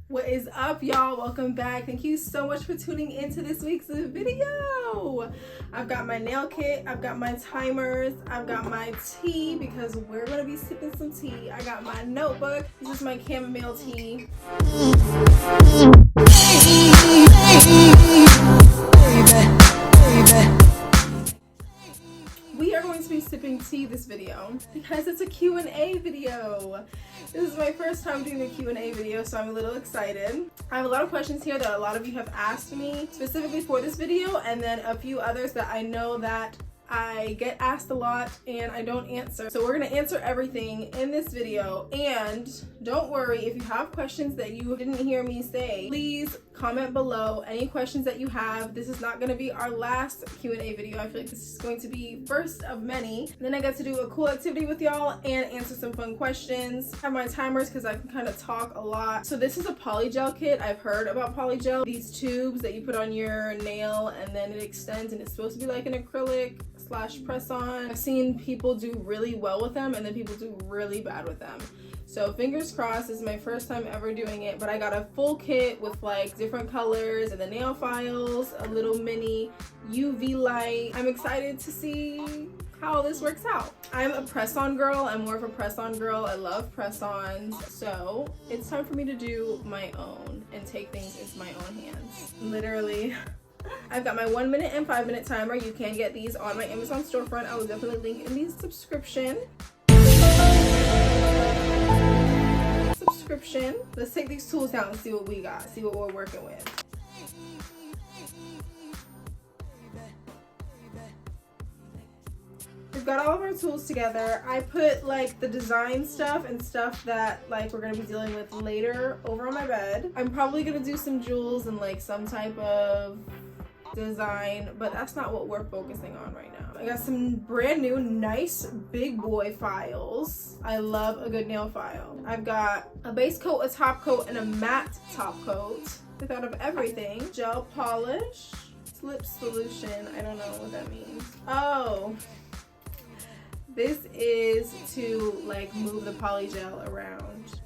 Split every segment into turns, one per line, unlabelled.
What is up, y'all? Welcome back. Thank you so much for tuning into this week's video. I've got my nail kit, I've got my timers, I've got my tea because we're gonna be sipping some tea. I got my notebook. This is my chamomile tea. We are going to be sipping tea this video because it's a Q&A video. This is my first time doing a Q&A video, so I'm a little excited. I have a lot of questions here that a lot of you have asked me specifically for this video, and then a few others that I know that I get asked a lot and I don't answer. So we're gonna answer everything in this video. And don't worry, if you have questions that you didn't hear me say, please comment below any questions that you have. This is not gonna be our last Q&A video. I feel like this is going to be first of many. And then I get to do a cool activity with y'all and answer some fun questions. I have my timers because I can kind of talk a lot. So this is a PolyGel kit. I've heard about PolyGel. These tubes that you put on your nail and then it extends, and it's supposed to be like an acrylic / press on. I've seen people do really well with them and then people do really bad with them. So fingers crossed, this is my first time ever doing it, but I got a full kit with like different colors and the nail files, a little mini UV light. I'm excited to see how this works out. I'm a press-on girl. I'm more of a press-on girl. I love press-ons. So it's time for me to do my own and take things into my own hands. Literally. I've got my 1 minute and 5 minute timer. You can get these on my Amazon storefront. I will definitely link in the subscription. Let's take these tools down and see what we got. See what we're working with. We've got all of our tools together. I put like the design stuff and stuff that like we're gonna be dealing with later over on my bed. I'm probably gonna do some jewels and like some type of design, but that's not what we're focusing on right now. I got some brand new nice big boy files. I love a good nail file. I've got a base coat, a top coat, and a matte top coat. I thought of everything. Gel polish, slip solution. I don't know what that means. Oh, this is to like move the PolyGel around.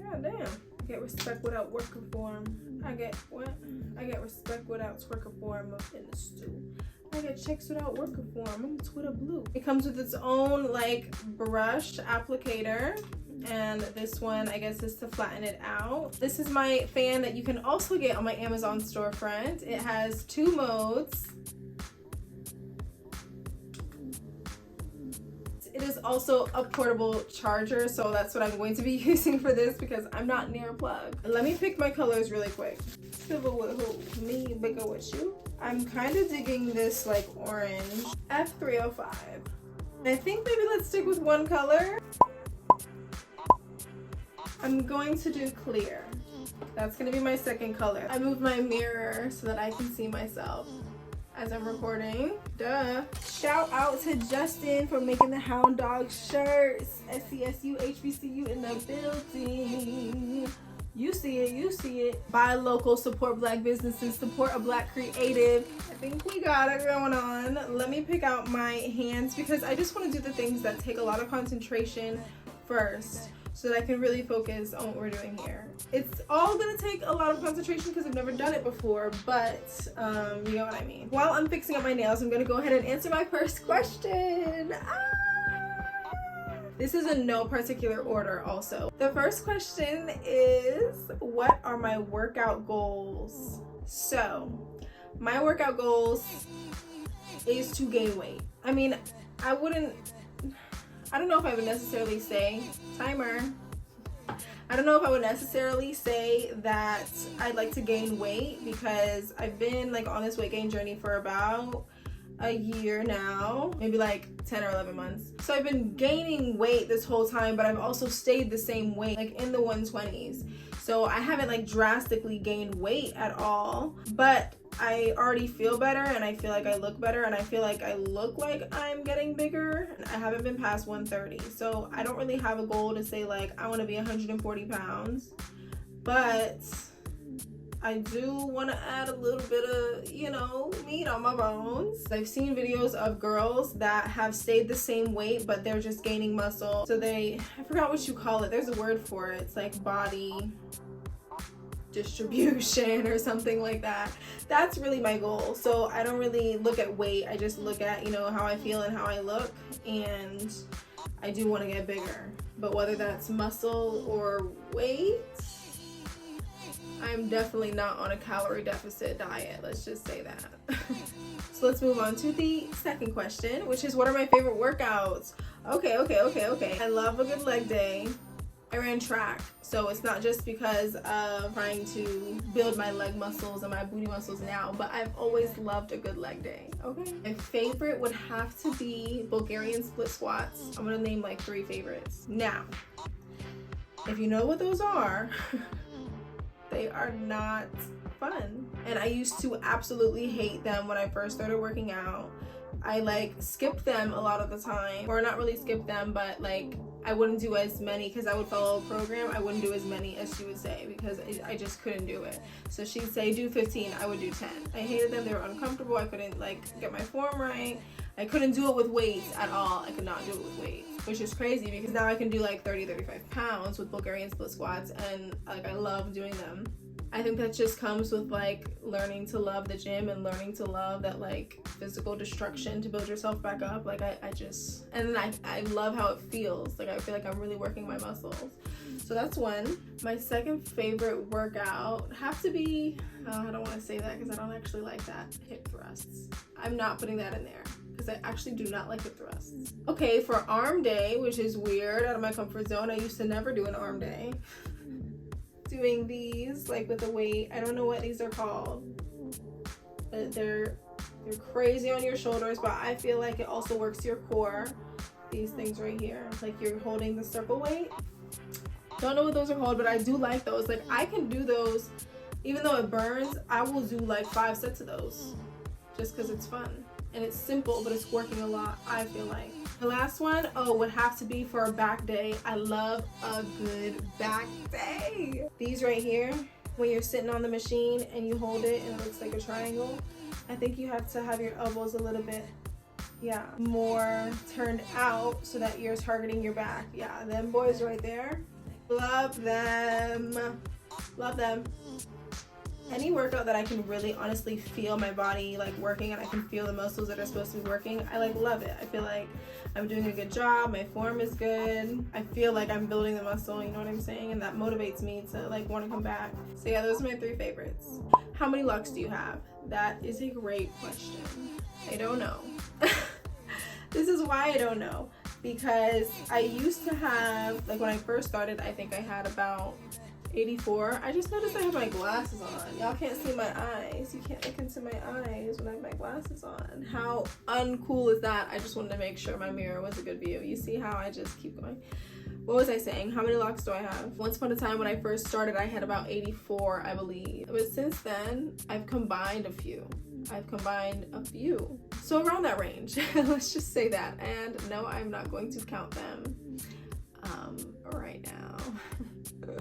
God damn. I get respect without worker form. I get what? I get respect without twerker form up in the stew. I get checks without worker form. I'm Twitter blue. It comes with its own like brush applicator. And this one, I guess, is to flatten it out. This is my fan that you can also get on my Amazon storefront. It has 2 modes. It is also a portable charger, so that's what I'm going to be using for this because I'm not near a plug. Let me pick my colors really quick. Civil with who? Me, bigger with you? I'm kind of digging this like orange. F305. I think maybe let's stick with one color. I'm going to do clear. That's gonna be my second color. I moved my mirror so that I can see myself as I'm recording. Duh. Shout out to Justin for making the Hound Dog shirts. SCSU, HBCU in the building. You see it, you see it. Buy local, support black businesses, support a black creative. I think we got it going on. Let me pick out my hands because I just want to do the things that take a lot of concentration first, so that I can really focus on what we're doing here. It's all gonna take a lot of concentration because I've never done it before, but you know what I mean. While I'm fixing up my nails, I'm gonna go ahead and answer my first question. This is in no particular order also. The first question is, what are my workout goals? So, my workout goals is to gain weight. I mean, I don't know if I would necessarily say, timer. I don't know if I would necessarily say that I'd like to gain weight because I've been like on this weight gain journey for about a year now, maybe like 10 or 11 months. So I've been gaining weight this whole time, but I've also stayed the same weight, like in the 120s. So I haven't like drastically gained weight at all, but I already feel better and I feel like I look better and I feel like I look like I'm getting bigger. I haven't been past 130. So I don't really have a goal to say like I want to be 140 pounds, but I do want to add a little bit of, you know, meat on my bones. I've seen videos of girls that have stayed the same weight, but they're just gaining muscle. So I forgot what you call it. There's a word for it. It's like body distribution or something like that. That's really my goal. So I don't really look at weight. I just look at, you know, how I feel and how I look. And I do want to get bigger. But whether that's muscle or weight, I'm definitely not on a calorie deficit diet. Let's just say that. So let's move on to the second question, which is, what are my favorite workouts? Okay. I love a good leg day. I ran track, so it's not just because of trying to build my leg muscles and my booty muscles now, but I've always loved a good leg day. Okay. My favorite would have to be Bulgarian split squats. I'm gonna name like 3 favorites. Now, if you know what those are, they are not fun. And I used to absolutely hate them when I first started working out. I like skipped them a lot of the time, or not really skip them, but like I wouldn't do as many because I would follow a program. I wouldn't do as many as she would say because I just couldn't do it. So she'd say do 15, I would do 10. I hated them. They were uncomfortable. I couldn't like get my form right. I couldn't do it with weights at all. I could not do it with weights, which is crazy because now I can do like 30-35 pounds with Bulgarian split squats, and like I love doing them. I think that just comes with like learning to love the gym and learning to love that like physical destruction to build yourself back up. Like I love how it feels. Like I feel like I'm really working my muscles. So that's one. My second favorite workout have to be, I don't want to say that because I don't actually like that, hip thrusts. I'm not putting that in there because I actually do not like hip thrusts. Okay, for arm day, which is weird, out of my comfort zone. I used to never do an arm day. Doing these like with the weight, I don't know what these are called, but they're crazy on your shoulders, but I feel like it also works your core. These things right here, like you're holding the circle weight. Don't know what those are called, but I do like those. Like I can do those even though it burns. I will do like 5 sets of those just because it's fun and it's simple, but it's working a lot, I feel like. The last one, would have to be for a back day. I love a good back day. These right here, when you're sitting on the machine and you hold it and it looks like a triangle, I think you have to have your elbows a little bit, more turned out so that you're targeting your back. Yeah, them boys right there. Love them. Love them. Any workout that I can really honestly feel my body like working and I can feel the muscles that are supposed to be working, I like love it. I feel like I'm doing a good job, my form is good, I feel like I'm building the muscle, you know what I'm saying? And that motivates me to like want to come back. So yeah, those are my 3 favorites. How many locs do you have? That is a great question. I don't know. This is why I don't know, because I used to have, like when I first started, I think I had about 84. I just noticed I have my glasses on. Y'all can't see my eyes. You can't look into my eyes when I have my glasses on. How uncool is that? I just wanted to make sure my mirror was a good view. You see how I just keep going? What was I saying? How many locs do I have? Once upon a time when I first started, I had about 84, I believe. But since then, I've combined a few. So around that range. Let's just say that. And no, I'm not going to count them right now.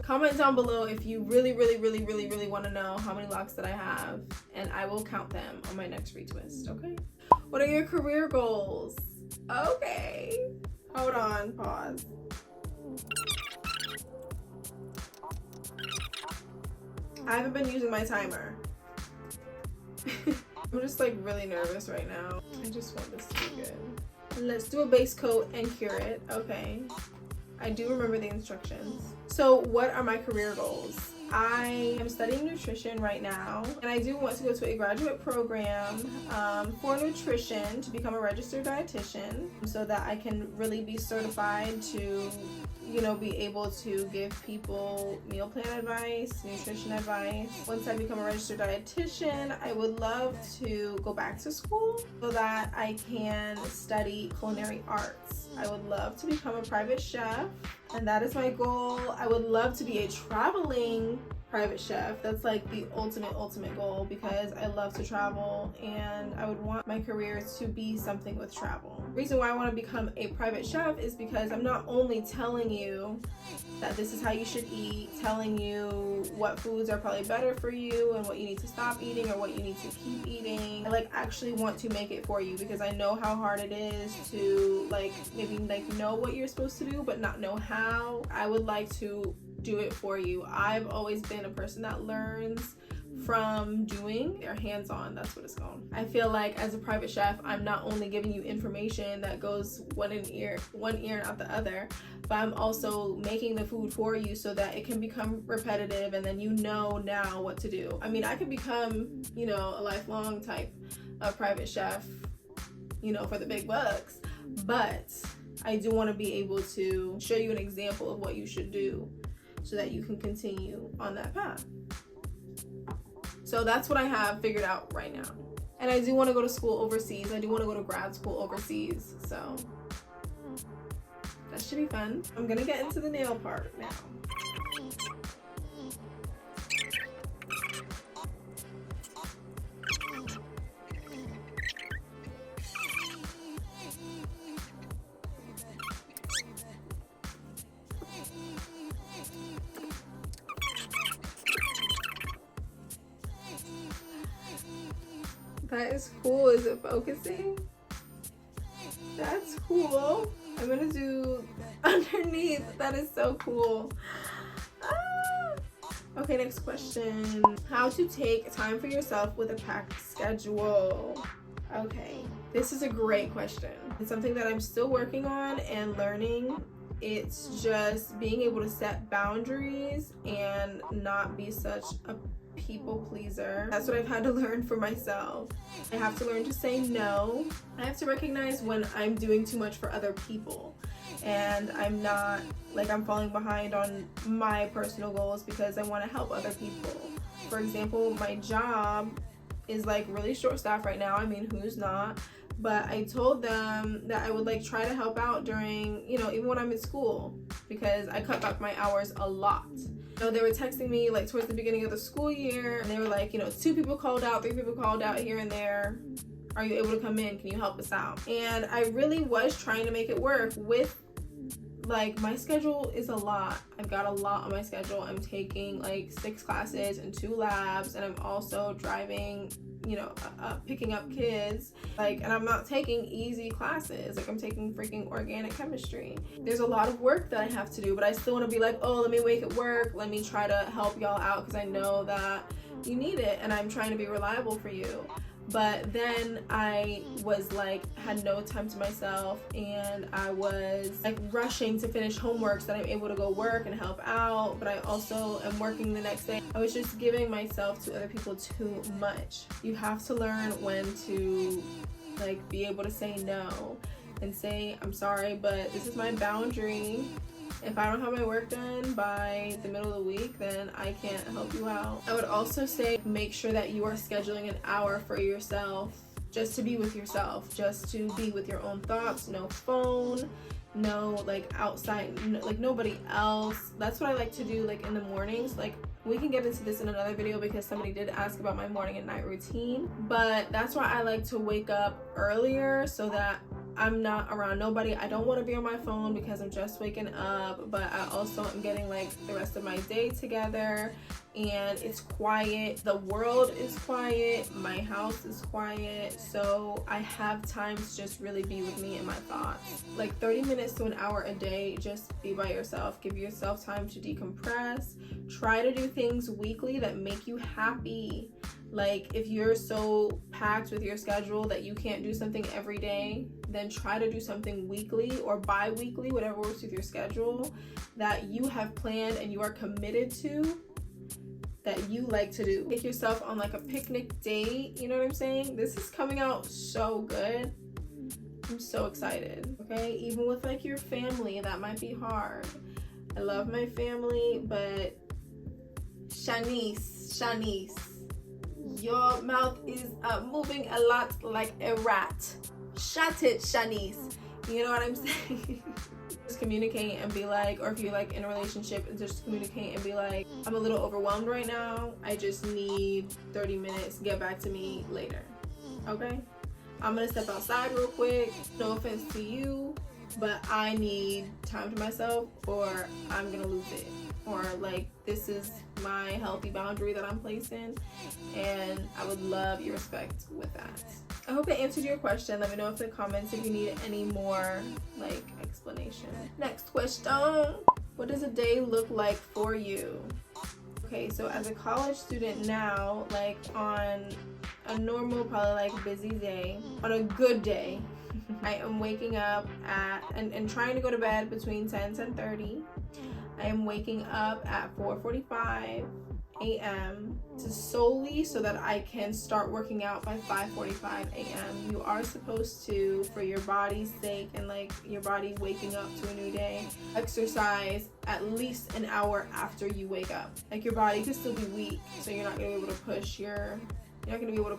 Comment down below if you really want to know how many locs that I have, and I will count them on my next retwist, okay? What are your career goals? Okay. Hold on, pause. I haven't been using my timer. I'm just like really nervous right now. I just want this to be good. Let's do a base coat and cure it. Okay. I do remember the instructions. So what are my career goals? I am studying nutrition right now, and I do want to go to a graduate program for nutrition to become a registered dietitian so that I can really be certified to, you know, be able to give people meal plan advice, nutrition advice. Once I become a registered dietitian, I would love to go back to school so that I can study culinary arts. I would love to become a private chef, and that is my goal. I would love to be a traveling private chef. That's like the ultimate goal, because I love to travel and I would want my career to be something with travel. The reason why I want to become a private chef is because I'm not only telling you that this is how you should eat, telling you what foods are probably better for you and what you need to stop eating or what you need to keep eating. I like actually want to make it for you, because I know how hard it is to like maybe like know what you're supposed to do but not know how. I would like to do it for you. I've always been a person that learns from doing. They're hands-on, that's what it's called. I feel like as a private chef, I'm not only giving you information that goes one ear and out the other, but I'm also making the food for you so that it can become repetitive and then you know now what to do. I mean, I could become, you know, a lifelong type of private chef, you know, for the big bucks, but I do want to be able to show you an example of what you should do so that you can continue on that path. So that's what I have figured out right now. And I do want to go to school overseas. I do want to go to grad school overseas. So that should be fun. I'm gonna get into the nail part now. That is cool. Is it focusing? That's cool. I'm gonna do underneath. That is so cool. Ah. Okay, next question. How to take time for yourself with a packed schedule? Okay, this is a great question. It's something that I'm still working on and learning. It's just being able to set boundaries and not be such a people pleaser. That's what I've had to learn for myself. I have to learn to say no. I have to recognize when I'm doing too much for other people and I'm not, like, I'm falling behind on my personal goals because I want to help other people. For example, my job is like really short staffed right now. I mean, who's not? But I told them that I would like try to help out during, you know, even when I'm in school, because I cut back my hours a lot. So they were texting me like towards the beginning of the school year and they were like, you know, 2 people called out, 3 people called out here and there. Are you able to come in? Can you help us out? And I really was trying to make it work with, like, my schedule is a lot. I've got a lot on my schedule. I'm taking like 6 classes and 2 labs, and I'm also driving, you know, picking up kids, like, and I'm not taking easy classes. Like, I'm taking freaking organic chemistry. There's a lot of work that I have to do, but I still want to be like, oh, let me make it work. Let me try to help y'all out because I know that you need it and I'm trying to be reliable for you. But then I was like, had no time to myself, and I was like rushing to finish homework so that I'm able to go work and help out, but I also am working the next day. I was just giving myself to other people too much. You have to learn when to like be able to say no and say, I'm sorry, but this is my boundary. If I don't have my work done by the middle of the week, then I can't help you out. I would also say make sure that you are scheduling an hour for yourself, just to be with yourself, just to be with your own thoughts. No phone, no like outside, no, like nobody else. That's what I like to do, like in the mornings. Like, we can get into this in another video because somebody did ask about my morning and night routine, but that's why I like to wake up earlier so that I'm not around nobody. I don't want to be on my phone because I'm just waking up, but I also am getting like the rest of my day together, and it's quiet. The world is quiet. My house is quiet. So I have time to just really be with me and my thoughts. Like 30 minutes to an hour a day, just be by yourself. Give yourself time to decompress. Try to do things weekly that make you happy. Like, if you're so packed with your schedule that you can't do something every day, then try to do something weekly or bi-weekly, whatever works with your schedule, that you have planned and you are committed to, that you like to do. Take yourself on like a picnic date, you know what I'm saying? This is coming out so good. I'm so excited, okay? Even with like your family, that might be hard. I love my family, but Shanice, your mouth is moving a lot like a rat. Shut it, Shanice. You know what I'm saying? just communicate and be like, or if you're like in a relationship, and just communicate and be like, I'm a little overwhelmed right now, I just need 30 minutes, get back to me later. Okay, I'm gonna step outside real quick, no offense to you, but I need time to myself or I'm gonna lose it. Or like, this is my healthy boundary that I'm placing, and I would love your respect with that. I hope it answered your question. Let me know in the comments if you need any more like explanation. Next question. What does a day look like for you? Okay, so as a college student now, like on a normal, probably like busy day, on a good day, I am waking up at and trying to go to bed between 10:30. I am waking up at 4:45 a.m. solely so that I can start working out by 5:45 a.m. You are supposed to, for your body's sake and like your body waking up to a new day, exercise at least an hour after you wake up. Like, your body could still be weak, so you're not gonna be able to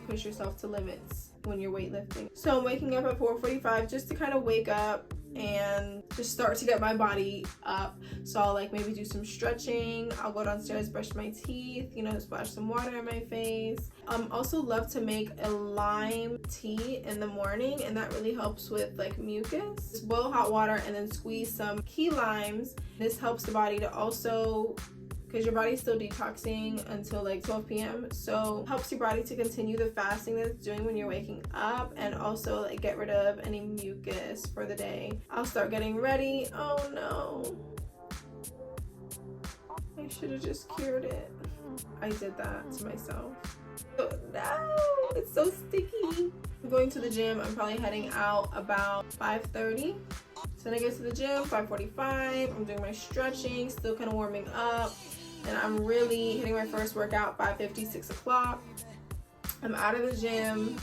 push yourself to limits when you're weightlifting. So I'm waking up at 4:45 just to kind of wake up and just start to get my body up. So I'll like maybe do some stretching, I'll go downstairs, brush my teeth, you know, splash some water in my face. Also love to make a lime tea in the morning, and that really helps with like mucus. Just boil hot water and then squeeze some key limes. This helps the body to also, because your body's still detoxing until like 12 p.m. So helps your body to continue the fasting that it's doing when you're waking up, and also like get rid of any mucus for the day. I'll start getting ready. Oh no, I should have just cured it. I did that to myself. Oh, no, it's so sticky. I'm going to the gym. I'm probably heading out about 5:30. So then I get to the gym, 5:45. I'm doing my stretching, still kind of warming up. And I'm really hitting my first workout 5:50, 6 o'clock. I'm out of the gym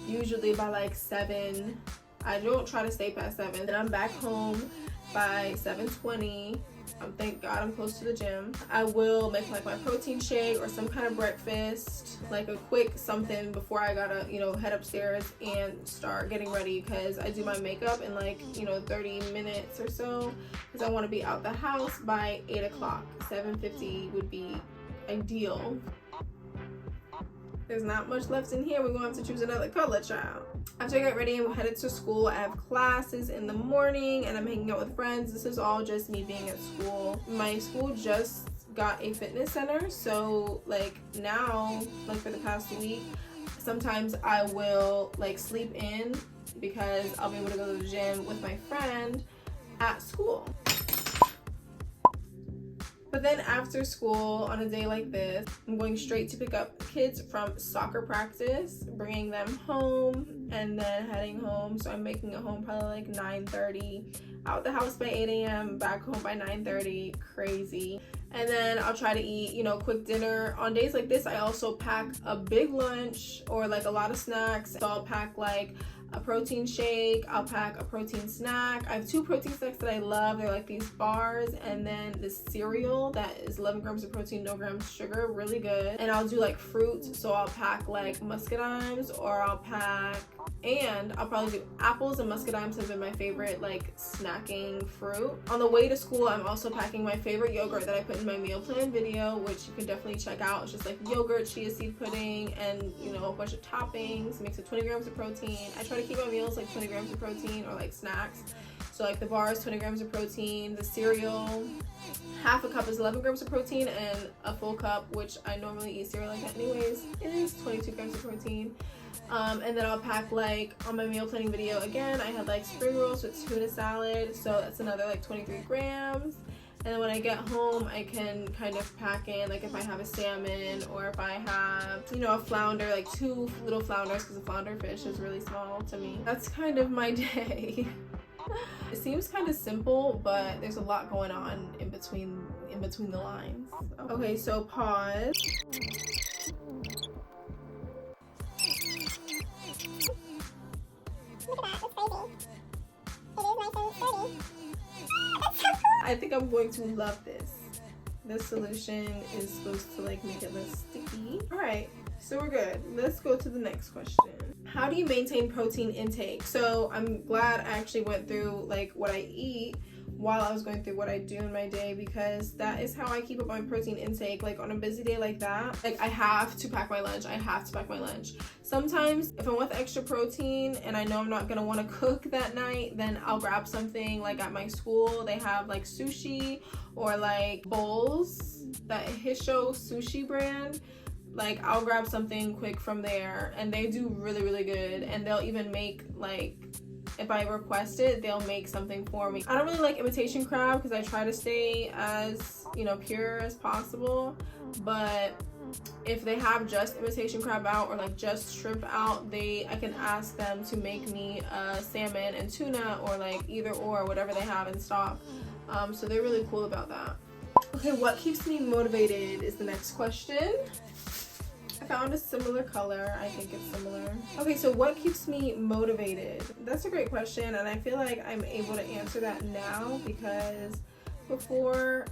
usually by like 7. I don't try to stay past 7. Then I'm back home by 7:20. Thank God I'm close to the gym. I will make like my protein shake or some kind of breakfast, like a quick something before I gotta, you know, head upstairs and start getting ready, because I do my makeup in like, you know, 30 minutes or so, because I want to be out the house by 8 o'clock. 7:50 would be ideal. There's not much left in here. We're gonna have to choose another color, child. After I get ready and headed to school, I have classes in the morning and I'm hanging out with friends. This is all just me being at school. My school just got a fitness center, so like now, like for the past week, sometimes I will like sleep in because I'll be able to go to the gym with my friend at school. But then after school, on a day like this, I'm going straight to pick up kids from soccer practice, bringing them home, and then heading home. So I'm making it home probably like 9:30, out the house by 8 a.m., back home by 9:30, crazy. And then I'll try to eat, you know, quick dinner. On days like this, I also pack a big lunch or like a lot of snacks. So I'll pack like a protein shake, I'll pack a protein snack. I have 2 protein snacks that I love. They're like these bars, and then this cereal that is 11 grams of protein, no grams sugar, really good. And I'll do like fruit, so I'll pack like muscadimes, or I'll probably do apples, and muscadimes have been my favorite like snacking fruit. On the way to school, I'm also packing my favorite yogurt that I put in my meal plan video, which you can definitely check out. It's just like yogurt, chia seed pudding, and you know, a bunch of toppings. It makes it 20 grams of protein. I try to keep my meals like 20 grams of protein, or like snacks. So like the bars, 20 grams of protein, the cereal, half a cup is 11 grams of protein, and a full cup, which I normally eat cereal like that anyways, it is 22 grams of protein. And then I'll pack like, on my meal planning video again, I had like spring rolls with tuna salad, so that's another like 23 grams. And then when I get home, I can kind of pack in, like if I have a salmon, or if I have, you know, a flounder, like 2 little flounders, because a flounder fish is really small to me. That's kind of my day. It seems kind of simple, but there's a lot going on in between the lines. Okay, so pause. I think I'm going to love this. This solution is supposed to like make it less sticky. All right, so we're good. Let's go to the next question. How do you maintain protein intake? So I'm glad I actually went through like what I eat while I was going through what I do in my day, because that is how I keep up my protein intake. Like on a busy day like that, like I have to pack my lunch. Sometimes if I want the extra protein and I know I'm not gonna want to cook that night, then I'll grab something. Like at my school they have like sushi or like bowls, that Hisho sushi brand. Like I'll grab something quick from there, and they do really, really good. And they'll even make, like, if I request it, they'll make something for me. I don't really like imitation crab because I try to stay as, you know, pure as possible. But if they have just imitation crab out or like just shrimp out, I can ask them to make me salmon and tuna, or like either or, whatever they have in stock. So they're really cool about that. Okay, what keeps me motivated is the next question. I found a similar color. I think it's similar. Okay, so what keeps me motivated? That's a great question, and I feel like I'm able to answer that now, because before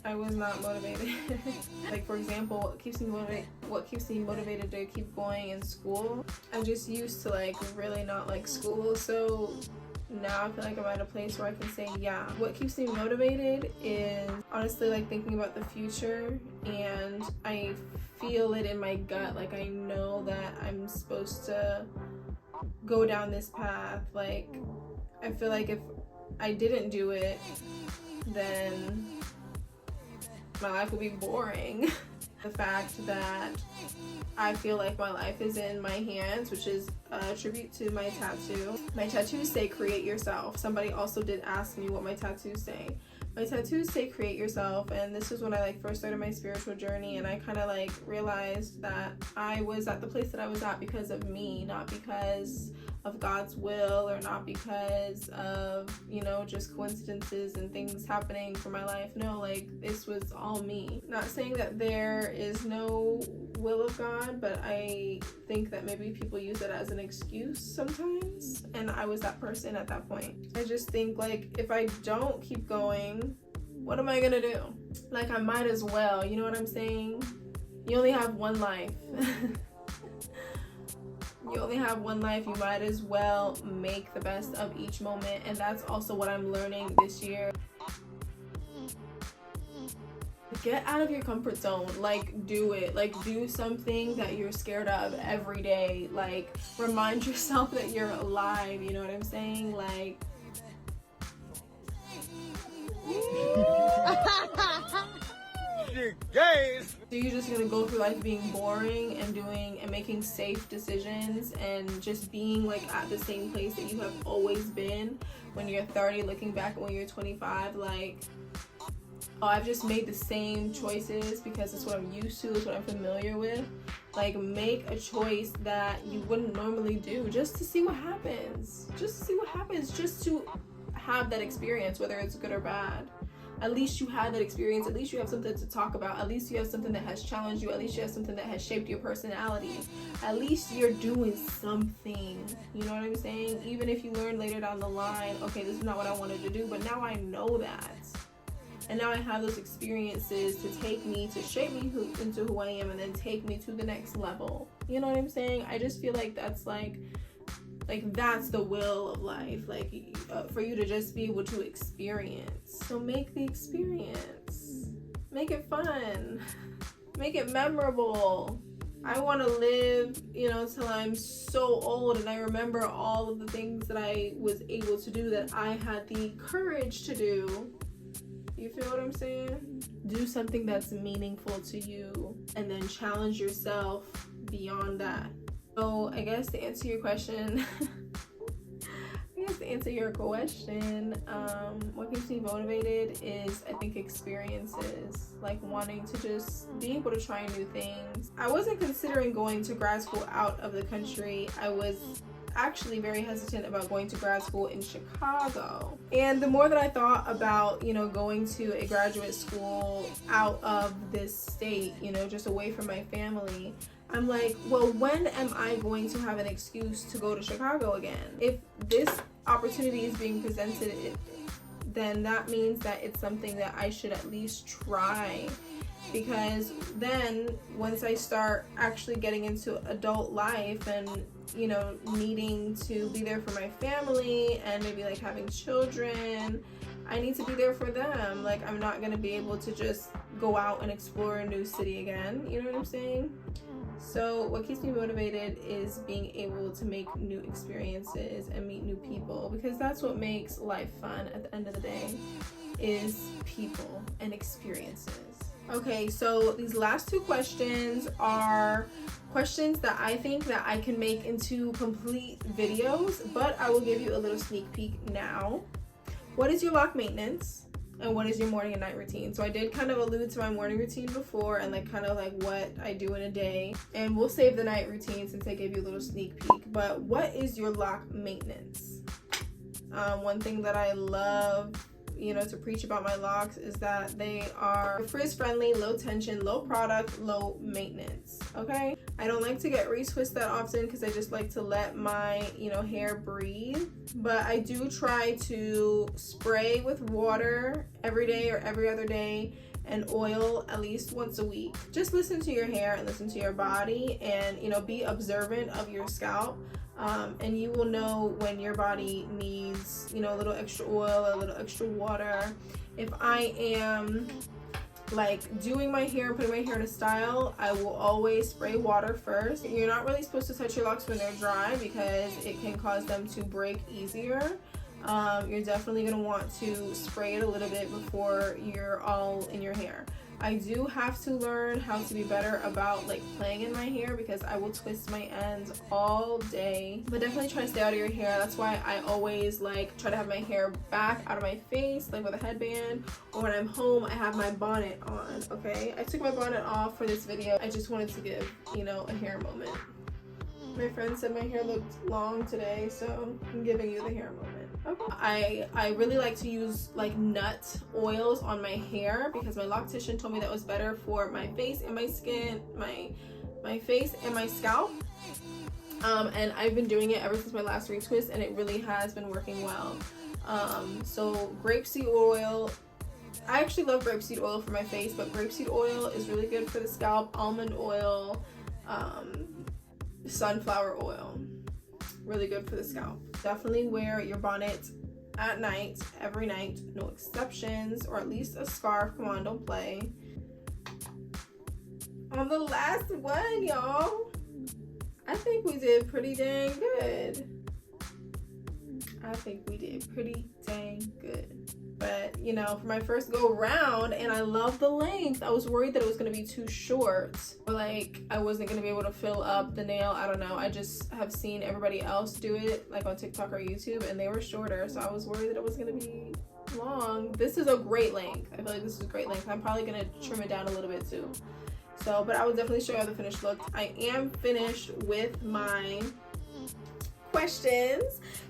I was not motivated. Like for example, what keeps me motivated to keep going in school? I'm just used to like really not like school, so now I feel like I'm at a place where I can say, yeah. What keeps me motivated is honestly like thinking about the future, and I feel it in my gut. Like I know that I'm supposed to go down this path. Like I feel like if I didn't do it, then my life would be boring. The fact that I feel like my life is in my hands, which is a tribute to my tattoo. My tattoos say create yourself. Somebody also did ask me what my tattoos say. My tattoos say create yourself, and this is when I like first started my spiritual journey, and I kind of like realized that I was at the place that I was at because of me, not because of God's will, or not because of, you know, just coincidences and things happening for my life. No, like this was all me. Not saying that there is no will of God, but I think that maybe people use it as an excuse sometimes, and I was that person at that point. I just think like if I don't keep going, what am I gonna do? Like I might as well, you know what I'm saying? You only have one life. You only have one life. You might as well make the best of each moment, and that's also what I'm learning this year. Get out of your comfort zone. Like do it. Like do something that you're scared of every day. Like remind yourself that you're alive, you know what I'm saying? Like so you're just gonna go through life being boring and doing and making safe decisions and just being like at the same place that you have always been when you're 30, looking back when you're 25, like, oh, I've just made the same choices because it's what I'm used to, it's what I'm familiar with. Like make a choice that you wouldn't normally do, just to see what happens. Just to see what happens, just to have that experience, whether it's good or bad. At least you had that experience. At least you have something to talk about. At least you have something that has challenged you. At least you have something that has shaped your personality. At least you're doing something. You know what I'm saying? Even if you learn later down the line, okay, this is not what I wanted to do, but now I know that. And now I have those experiences to take me, to shape me into who I am, and then take me to the next level. You know what I'm saying? I just feel like that's like that's the will of life, like for you to just be able to experience. So make the experience, make it fun, make it memorable. I want to live, you know, till I'm so old and I remember all of the things that I was able to do, that I had the courage to do. You feel what I'm saying? Do something that's meaningful to you, and then challenge yourself beyond that. So I guess to answer your question, what keeps me motivated is, I think, experiences, like wanting to just be able to try new things. I wasn't considering going to grad school out of the country. I was actually very hesitant about going to grad school in Chicago. And the more that I thought about, you know, going to a graduate school out of this state, you know, just away from my family, I'm like, well, when am I going to have an excuse to go to Chicago again? If this opportunity is being presented, then that means that it's something that I should at least try. because then once I start actually getting into adult life and, you know, needing to be there for my family and maybe like having children, I need to be there for them. Like, I'm not gonna be able to just go out and explore a new city again, you know what I'm saying? So what keeps me motivated is being able to make new experiences and meet new people, because that's what makes life fun at the end of the day, is people and experiences. Okay, so these last two questions are questions that I think that I can make into complete videos, but I will give you a little sneak peek now. What is your lock maintenance? And what is your morning and night routine? So I did kind of allude to my morning routine before and like kind of like what I do in a day. And we'll save the night routine since I gave you a little sneak peek. But what is your lock maintenance? One thing that I love, you know, to preach about my locks is that they are frizz friendly, low tension, low product, low maintenance. Okay, I don't like to get retwist that often because I just like to let my, you know, hair breathe, but I do try to spray with water every day or every other day and oil at least once a week. Just listen to your hair and listen to your body, and, you know, be observant of your scalp. And you will know when your body needs, you know, a little extra oil, a little extra water. If I am like doing my hair and putting my hair in a style, I will always spray water first. You're not really supposed to touch your locks when they're dry because it can cause them to break easier. You're definitely going to want to spray it a little bit before you're all in your hair. I do have to learn how to be better about like playing in my hair because I will twist my ends all day, but definitely try to stay out of your hair. That's why I always like try to have my hair back out of my face, like with a headband, or when I'm home I have my bonnet on. Okay, I took my bonnet off for this video. I just wanted to give, you know, a hair moment. My friend said my hair looked long today, so I'm giving you the hair moment. Okay. I really like to use like nut oils on my hair because my loctician told me that was better for my face and my skin, my face and my scalp. And I've been doing it ever since my last retwist, and it really has been working well. So grapeseed oil, I actually love grapeseed oil for my face, but grapeseed oil is really good for the scalp. Almond oil, sunflower oil, really good for the scalp. Definitely wear your bonnet at night, every night, no exceptions, or at least a scarf. Come on, don't play. On the last one, y'all, I think we did pretty dang good. I think we did pretty dang good. But, you know, for my first go round, and I love the length, I was worried that it was going to be too short, or like I wasn't going to be able to fill up the nail. I don't know, I just have seen everybody else do it like on TikTok or YouTube, and they were shorter, so I was worried that it was going to be long. This is a great length. I feel like this is a great length. I'm probably going to trim it down a little bit too. So, but I will definitely show you the finished look. I am finished with my questions.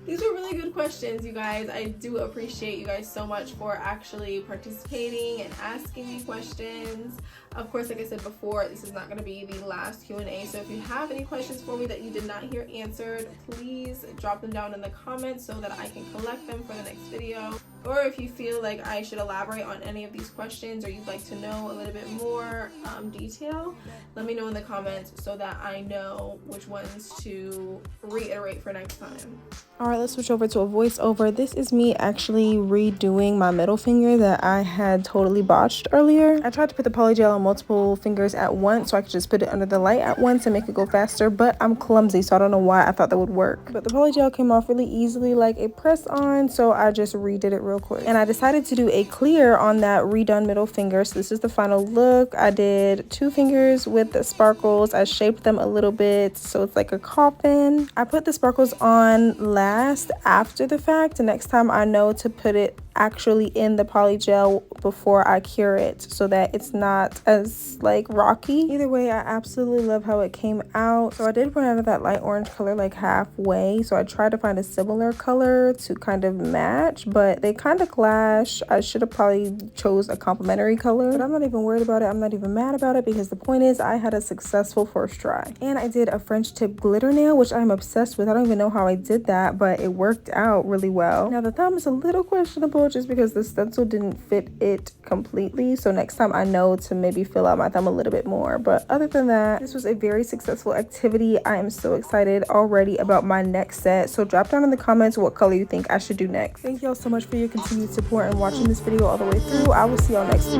These were really good questions, you guys. I do appreciate you guys so much for actually participating and asking me questions. Of course, like I said before, this is not going to be the last Q&A, so if you have any questions for me that you did not hear answered, please drop them down in the comments so that I can collect them for the next video. Or if you feel like I should elaborate on any of these questions, or you'd like to know a little bit more detail, let me know in the comments so that I know which ones to reiterate for next time. Alright, let's switch over to a voiceover. This is me actually redoing my middle finger that I had totally botched earlier. I tried to put the PolyGel on multiple fingers at once so I could just put it under the light at once and make it go faster, but I'm clumsy, so I don't know why I thought that would work. But the PolyGel came off really easily, like a press on, so I just redid it real quick. And I decided to do a clear on that redone middle finger, so this is the final look. I did 2 fingers with the sparkles. I shaped them a little bit so it's like a coffin. I put the sparkles on last after the fact, and next time I know to put it actually in the PolyGel before I cure it so that it's not as like rocky. Either way, I absolutely love how it came out. So I did run out of that light orange color like halfway, so I tried to find a similar color to kind of match, but they kind of clash. I should have probably chose a complementary color, but I'm not even worried about it. I'm not even mad about it because the point is I had a successful first try. And I did a French tip glitter nail, which I'm obsessed with. I don't even know how I did that, but it worked out really well. Now the thumb is a little questionable. stencil just because the stencil didn't fit it completely. So next time I know to maybe fill out my thumb a little bit more. But other than that, this was a very successful activity. I am so excited already about my next set. So drop down in the comments what color you think I should do next. Thank y'all so much for your continued support and watching this video all the way through. I will see y'all next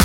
week.